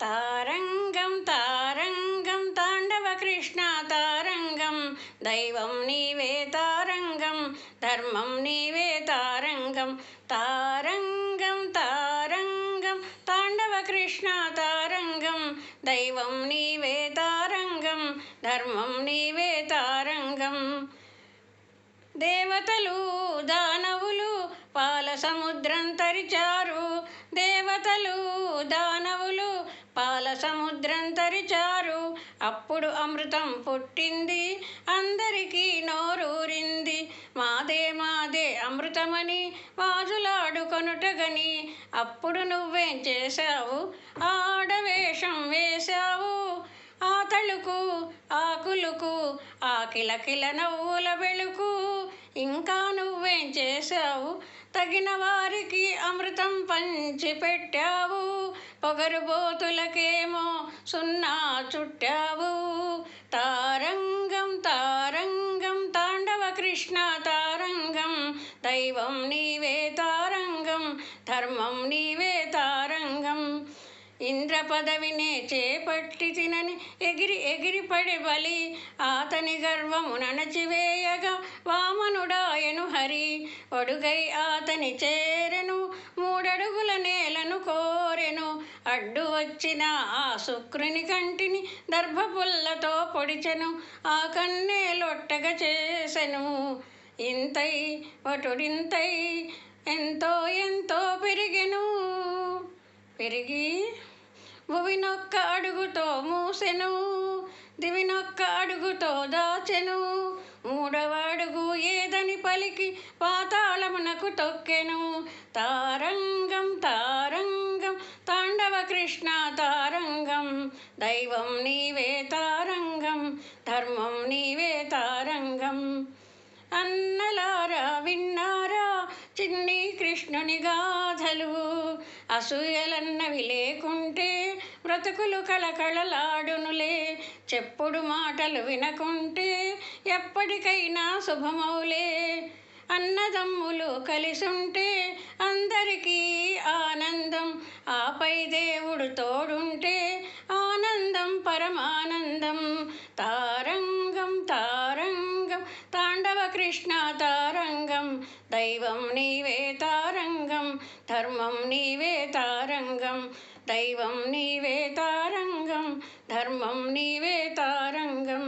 తారంగం తారంగం తాండవ కృష్ణ తారంగం దైవం నీవే తారంగం ధర్మం నీవే తారంగం తారంగం తారంగం తాండవ కృష్ణ తారంగం దైవం నీవే తారంగం ధర్మం నీవే తారంగం దేవతలు దానవులు పాల సముద్రం తరిచారు దేవతలు దానవులు పాల సముద్రం తరిచారు అప్పుడు అమృతం పుట్టింది అందరికీ నోరూరింది మాదే మాదే అమృతమని వాజులాడుకొనుటగని అప్పుడు నువ్వేం చేశావు ఆడవేషం వేశావు ఆ తళుకు ఆకులకు ఆ కిలకిల నవ్వుల వెలుకు ఇంకా నువ్వేం చేశావు తగిన వారికి అమృతం పంచి పెట్టావు పొగరుబోతులకేమో సున్నా చుట్టావు తారంగం తారంగం తాండవ కృష్ణ తారంగం దైవం నీవే తారంగం ధర్మం నీవే తారంగం ఇంద్ర పదవినే చేపట్టి తినని ఎగిరి ఎగిరి పడి బలి ఆతని గర్వము నణచివేయగా వామనుడాయను హరి ఒడుగై ఆతని చేరెను మూడడుగుల నేలను కోరెను అడ్డు వచ్చిన ఆ శుక్రుని కంటిని దర్భపుల్లతో పొడిచెను ఆ కన్నే లొట్టగ చేసెను ఇంతై వటుడింతై ఎంతో ఎంతో పెరిగెను పెరిగి భువినొక్క అడుగుతో మూసెను దివినొక్క అడుగుతో దాచెను మూడవ అడుగు ఏదని పలికి పాతాళమునకు తొక్కెను తారంగం తారంగం తాండవ కృష్ణ తారంగం దైవం నీవే తారంగం ధర్మం నీవే తారంగం అన్నలారా విన్నారా చిన్ని కృష్ణుని గాథలు అసూయలన్నవి లేకుంటే బ్రతుకులు కళకళలాడునులే చెప్పుడు మాటలు వినకుంటే ఎప్పటికైనా శుభమౌలే అన్నదమ్ములు కలిసుంటే అందరికీ ఆనందం ఆపై దేవుడు తోడుంటే ఆనందం పరమానందం తారంగం తారంగం తాండవ కృష్ణ తారంగం దైవం నీవే తారంగం ధర్మం నీవే తారంగం దైవం నీవే తారంగం ధర్మం నీవే తారంగం